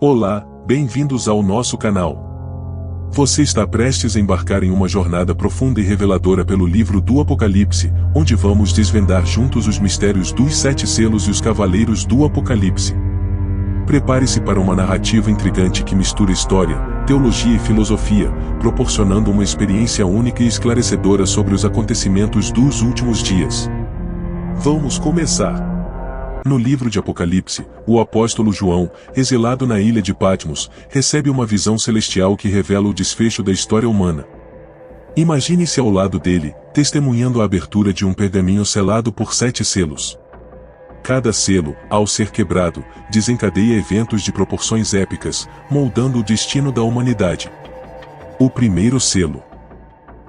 Olá, bem-vindos ao nosso canal. Você está prestes a embarcar em uma jornada profunda e reveladora pelo livro do Apocalipse, onde vamos desvendar juntos os mistérios dos 7 selos e os cavaleiros do Apocalipse. Prepare-se para uma narrativa intrigante que mistura história, teologia e filosofia, proporcionando uma experiência única e esclarecedora sobre os acontecimentos dos últimos dias. Vamos começar! No livro de Apocalipse, o apóstolo João, exilado na ilha de Patmos, recebe uma visão celestial que revela o desfecho da história humana. Imagine-se ao lado dele, testemunhando a abertura de um pergaminho selado por 7 selos. Cada selo, ao ser quebrado, desencadeia eventos de proporções épicas, moldando o destino da humanidade. O primeiro selo.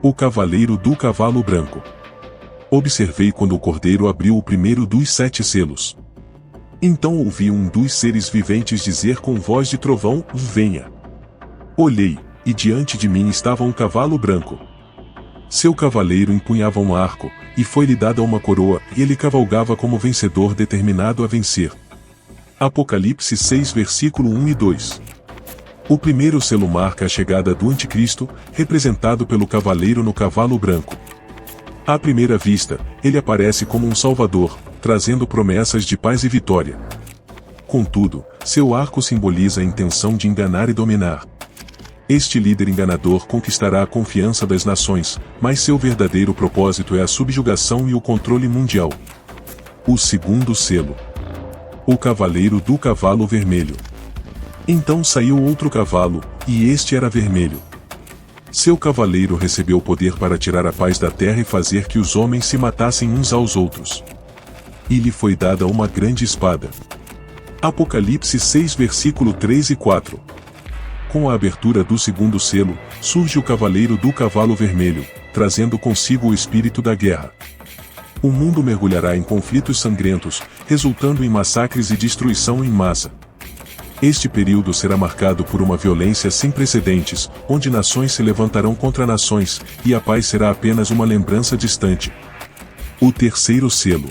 O cavaleiro do cavalo branco. Observei quando o cordeiro abriu o primeiro dos 7 selos. Então ouvi um dos seres viventes dizer com voz de trovão: venha. Olhei, e diante de mim estava um cavalo branco. Seu cavaleiro empunhava um arco, e foi-lhe dada uma coroa, e ele cavalgava como vencedor determinado a vencer. Apocalipse 6 versículo 1 e 2. O primeiro selo marca a chegada do Anticristo, representado pelo cavaleiro no cavalo branco. À primeira vista, ele aparece como um salvador, trazendo promessas de paz e vitória. Contudo, seu arco simboliza a intenção de enganar e dominar. Este líder enganador conquistará a confiança das nações, mas seu verdadeiro propósito é a subjugação e o controle mundial. O segundo selo. O cavaleiro do cavalo vermelho. Então saiu outro cavalo, e este era vermelho. Seu cavaleiro recebeu poder para tirar a paz da terra e fazer que os homens se matassem uns aos outros. E lhe foi dada uma grande espada. Apocalipse 6 versículo 3 e 4. Com a abertura do segundo selo, surge o cavaleiro do cavalo vermelho, trazendo consigo o espírito da guerra. O mundo mergulhará em conflitos sangrentos, resultando em massacres e destruição em massa. Este período será marcado por uma violência sem precedentes, onde nações se levantarão contra nações, e a paz será apenas uma lembrança distante. O terceiro selo.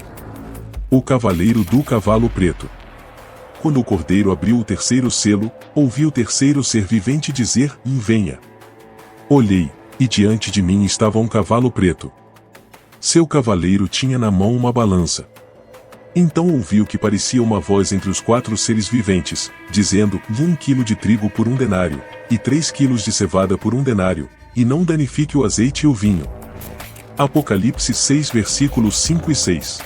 O cavaleiro do cavalo preto. Quando o cordeiro abriu o terceiro selo, ouvi o terceiro ser vivente dizer: venha. Olhei, e diante de mim estava um cavalo preto. Seu cavaleiro tinha na mão uma balança. Então ouvi o que parecia uma voz entre os 4 seres viventes, dizendo: 1 quilo de trigo por 1 denário, e 3 quilos de cevada por 1 denário, e não danifique o azeite e o vinho. Apocalipse 6 versículos 5 e 6.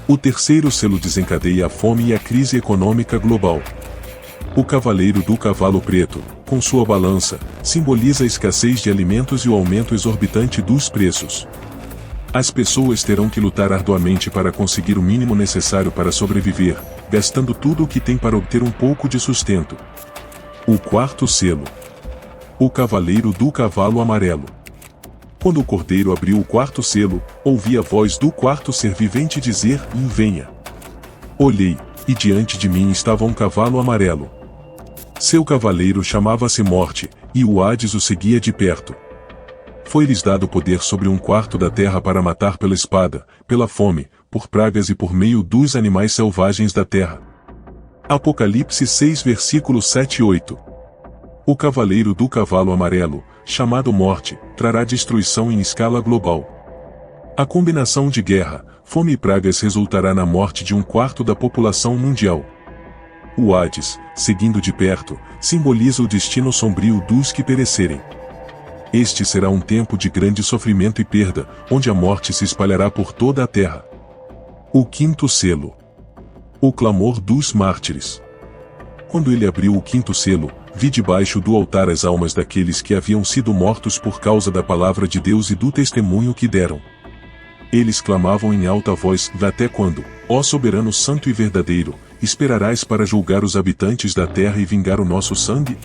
O terceiro selo desencadeia a fome e a crise econômica global. O cavaleiro do cavalo preto, com sua balança, simboliza a escassez de alimentos e o aumento exorbitante dos preços. As pessoas terão que lutar arduamente para conseguir o mínimo necessário para sobreviver, gastando tudo o que tem para obter um pouco de sustento. O quarto selo. O cavaleiro do cavalo amarelo. Quando o cordeiro abriu o quarto selo, ouvi a voz do quarto ser vivente dizer: venha. Olhei, e diante de mim estava um cavalo amarelo. Seu cavaleiro chamava-se Morte, e o Hades o seguia de perto. Foi-lhes dado poder sobre 1/4 da terra para matar pela espada, pela fome, por pragas e por meio dos animais selvagens da terra. Apocalipse 6 versículos 7 e 8. O cavaleiro do cavalo amarelo, chamado Morte, trará destruição em escala global. A combinação de guerra, fome e pragas resultará na morte de 1/4 da população mundial. O Hades, seguindo de perto, simboliza o destino sombrio dos que perecerem. Este será um tempo de grande sofrimento e perda, onde a morte se espalhará por toda a terra. O quinto selo. O clamor dos mártires. Quando ele abriu o quinto selo, vi debaixo do altar as almas daqueles que haviam sido mortos por causa da palavra de Deus e do testemunho que deram. Eles clamavam em alta voz: até quando, ó soberano santo e verdadeiro, esperarás para julgar os habitantes da terra e vingar o nosso sangue?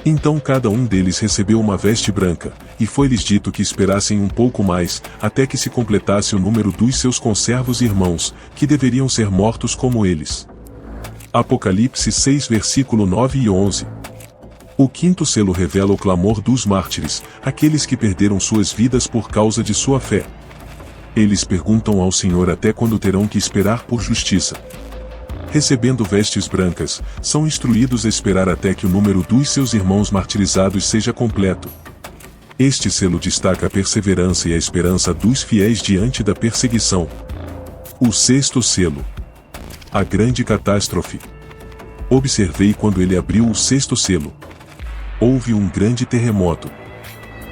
Então cada um deles recebeu uma veste branca, e foi-lhes dito que esperassem um pouco mais, até que se completasse o número dos seus conservos e irmãos, que deveriam ser mortos como eles. Apocalipse 6 versículo 9 e 11. O quinto selo revela o clamor dos mártires, aqueles que perderam suas vidas por causa de sua fé. Eles perguntam ao Senhor até quando terão que esperar por justiça. recebendo vestes brancas, são instruídos a esperar até que o número dos seus irmãos martirizados seja completo. Este selo destaca a perseverança e a esperança dos fiéis diante da perseguição. O sexto selo. A grande catástrofe. Observei quando ele abriu o sexto selo. Houve um grande terremoto.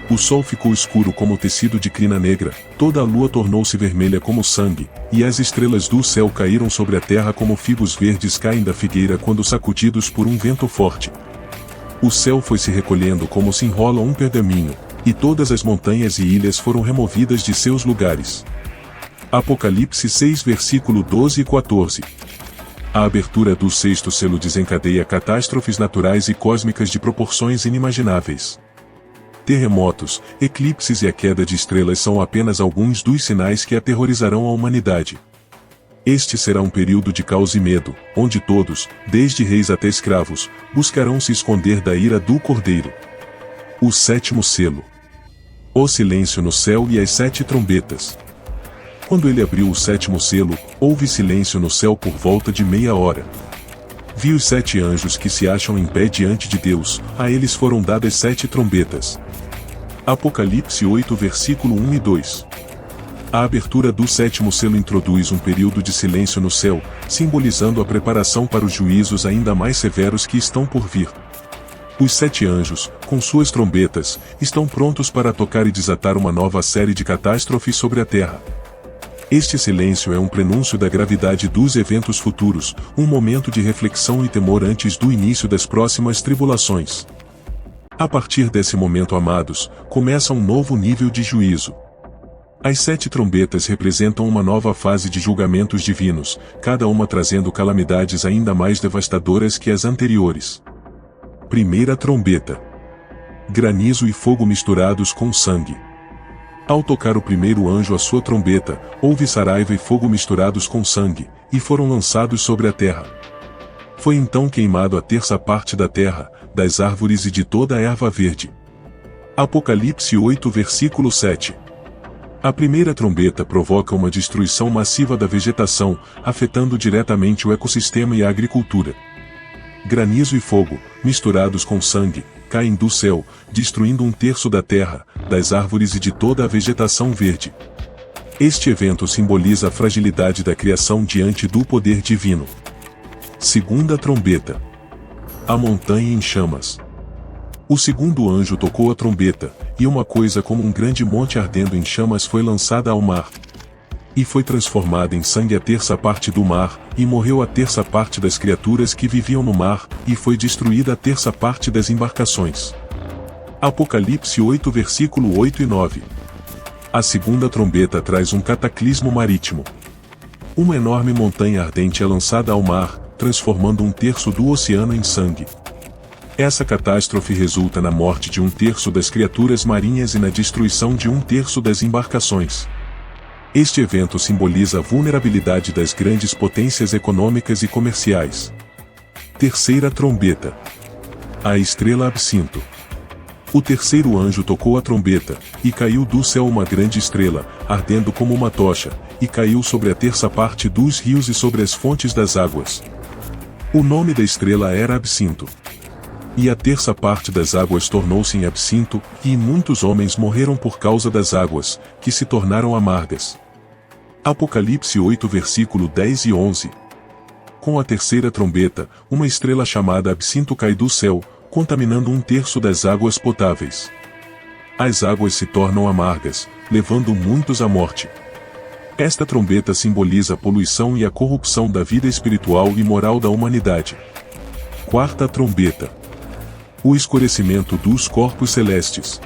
O sol ficou escuro como tecido de crina negra, toda a lua tornou-se vermelha como sangue, e as estrelas do céu caíram sobre a terra como figos verdes caem da figueira quando sacudidos por um vento forte. O céu foi se recolhendo como se enrola um pergaminho, e todas as montanhas e ilhas foram removidas de seus lugares. Apocalipse 6 versículo 12 e 14. A abertura do sexto selo desencadeia catástrofes naturais e cósmicas de proporções inimagináveis. Terremotos, eclipses e a queda de estrelas são apenas alguns dos sinais que aterrorizarão a humanidade. Este será um período de caos e medo, onde todos, desde reis até escravos, buscarão se esconder da ira do Cordeiro. O sétimo selo. O silêncio no céu e as 7 trombetas. Quando ele abriu o sétimo selo, houve silêncio no céu por volta de meia hora. Vi os 7 anjos que se acham em pé diante de Deus, a eles foram dadas 7 trombetas. Apocalipse 8 versículo 1 e 2. A abertura do sétimo selo introduz um período de silêncio no céu, simbolizando a preparação para os juízos ainda mais severos que estão por vir. Os 7 anjos, com suas trombetas, estão prontos para tocar e desatar uma nova série de catástrofes sobre a terra. Este silêncio é um prenúncio da gravidade dos eventos futuros, um momento de reflexão e temor antes do início das próximas tribulações. A partir desse momento, amados, começa um novo nível de juízo. As 7 trombetas representam uma nova fase de julgamentos divinos, cada uma trazendo calamidades ainda mais devastadoras que as anteriores. Primeira trombeta. Granizo e fogo misturados com sangue. Ao tocar o primeiro anjo a sua trombeta, houve saraiva e fogo misturados com sangue, e foram lançados sobre a terra. Foi então queimado a terça parte da terra, das árvores e de toda a erva verde. Apocalipse 8 versículo 7. A primeira trombeta provoca uma destruição massiva da vegetação, afetando diretamente o ecossistema e a agricultura. Granizo e fogo, misturados com sangue, caem do céu, destruindo 1/3 da terra, das árvores e de toda a vegetação verde. Este evento simboliza a fragilidade da criação diante do poder divino. Segunda trombeta. A montanha em chamas. O segundo anjo tocou a trombeta, e uma coisa como um grande monte ardendo em chamas foi lançada ao mar. E foi transformada em sangue a terça parte do mar, e morreu a terça parte das criaturas que viviam no mar, e foi destruída a terça parte das embarcações. Apocalipse 8 versículo 8 e 9. A segunda trombeta traz um cataclismo marítimo. Uma enorme montanha ardente é lançada ao mar, transformando 1/3 do oceano em sangue. Essa catástrofe resulta na morte de 1/3 das criaturas marinhas e na destruição de 1/3 das embarcações. Este evento simboliza a vulnerabilidade das grandes potências econômicas e comerciais. Terceira trombeta. A estrela absinto. O terceiro anjo tocou a trombeta, e caiu do céu uma grande estrela, ardendo como uma tocha, e caiu sobre a terça parte dos rios e sobre as fontes das águas. O nome da estrela era Absinto. E a terça parte das águas tornou-se em absinto, e muitos homens morreram por causa das águas, que se tornaram amargas. Apocalipse 8 versículo 10 e 11. Com a terceira trombeta, uma estrela chamada Absinto cai do céu, contaminando 1/3 das águas potáveis. As águas se tornam amargas, levando muitos à morte. Esta trombeta simboliza a poluição e a corrupção da vida espiritual e moral da humanidade. Quarta trombeta. O escurecimento dos corpos celestes.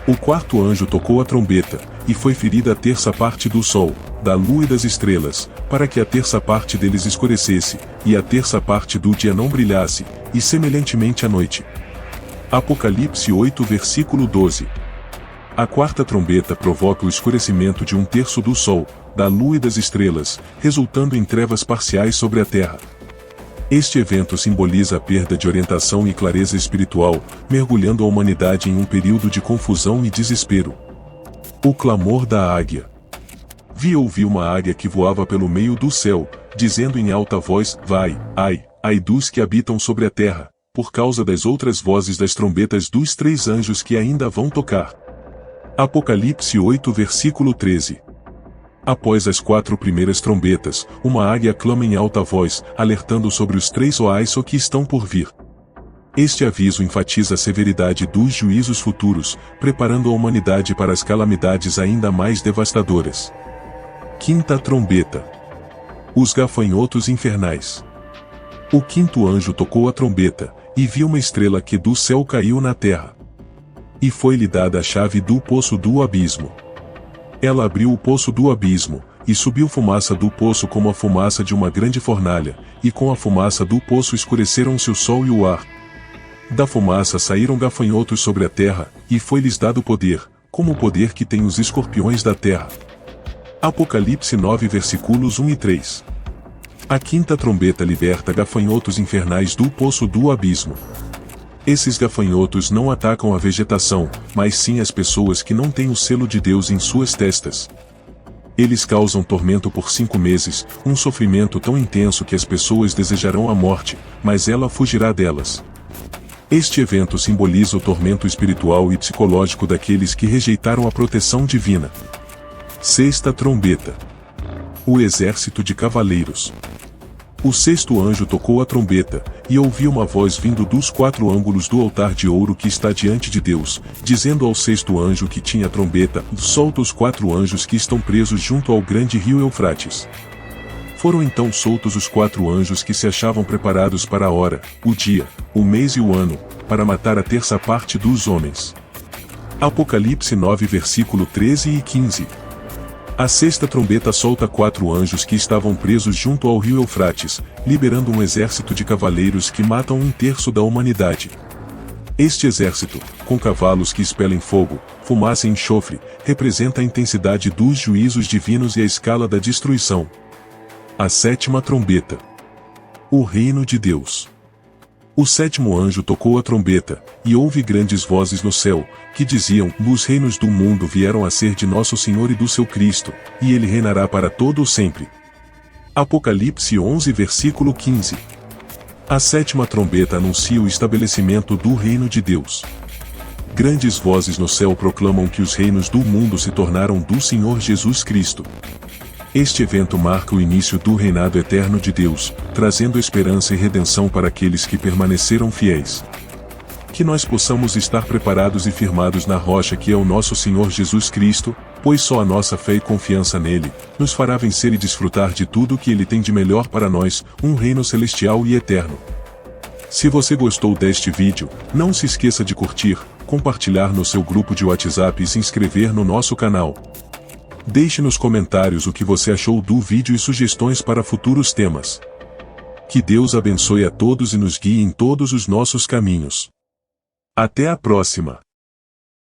O quarto anjo tocou a trombeta, e foi ferida a terça parte do sol, da lua e das estrelas, para que a terça parte deles escurecesse, e a terça parte do dia não brilhasse, e semelhantemente à noite. Apocalipse 8 versículo 12. A quarta trombeta provoca o escurecimento de 1/3 do sol, da lua e das estrelas, resultando em trevas parciais sobre a terra. Este evento simboliza a perda de orientação e clareza espiritual, mergulhando a humanidade em um período de confusão e desespero. O clamor da águia. Vi e ouvi uma águia que voava pelo meio do céu, dizendo em alta voz: Vai, ai dos que habitam sobre a terra, por causa das outras vozes das trombetas dos 3 anjos que ainda vão tocar. Apocalipse 8 versículo 13. Após as 4 primeiras trombetas, uma águia clama em alta voz, alertando sobre os 3 oaiço que estão por vir. Este aviso enfatiza a severidade dos juízos futuros, preparando a humanidade para as calamidades ainda mais devastadoras. Quinta trombeta. Os gafanhotos infernais. O 5º anjo tocou a trombeta, e viu uma estrela que do céu caiu na terra. E foi-lhe dada a chave do poço do abismo. Ela abriu o poço do abismo, e subiu fumaça do poço como a fumaça de uma grande fornalha, e com a fumaça do poço escureceram-se o sol e o ar. Da fumaça saíram gafanhotos sobre a terra, e foi-lhes dado poder, como o poder que tem os escorpiões da terra. Apocalipse 9 versículos 1 e 3. A 5ª trombeta liberta gafanhotos infernais do poço do abismo. Esses gafanhotos não atacam a vegetação, mas sim as pessoas que não têm o selo de Deus em suas testas. Eles causam tormento por 5 meses, um sofrimento tão intenso que as pessoas desejarão a morte, mas ela fugirá delas. Este evento simboliza o tormento espiritual e psicológico daqueles que rejeitaram a proteção divina. 6ª trombeta. O exército de cavaleiros. O 6º anjo tocou a trombeta, e ouvi uma voz vindo dos 4 ângulos do altar de ouro que está diante de Deus, dizendo ao 6º anjo que tinha a trombeta: Solta os 4 anjos que estão presos junto ao grande rio Eufrates. Foram então soltos os 4 anjos que se achavam preparados para a hora, o dia, o mês e o ano, para matar a 1/3 parte dos homens. Apocalipse 9 versículo 13 e 15. A 6ª trombeta solta 4 anjos que estavam presos junto ao rio Eufrates, liberando um exército de cavaleiros que matam 1/3 da humanidade. Este exército, com cavalos que expelem fogo, fumaça e enxofre, representa a intensidade dos juízos divinos e a escala da destruição. A 7ª trombeta. O reino de Deus. O 7º anjo tocou a trombeta, e houve grandes vozes no céu, que diziam: Os reinos do mundo vieram a ser de nosso Senhor e do seu Cristo, e ele reinará para todo o sempre. Apocalipse 11 versículo 15. A 7ª trombeta anuncia o estabelecimento do reino de Deus. Grandes vozes no céu proclamam que os reinos do mundo se tornaram do Senhor Jesus Cristo. Este evento marca o início do reinado eterno de Deus, trazendo esperança e redenção para aqueles que permaneceram fiéis. Que nós possamos estar preparados e firmados na rocha que é o nosso Senhor Jesus Cristo, pois só a nossa fé e confiança nele nos fará vencer e desfrutar de tudo o que ele tem de melhor para nós, um reino celestial e eterno. Se você gostou deste vídeo, não se esqueça de curtir, compartilhar no seu grupo de WhatsApp e se inscrever no nosso canal. Deixe nos comentários o que você achou do vídeo e sugestões para futuros temas. Que Deus abençoe a todos e nos guie em todos os nossos caminhos. Até a próxima!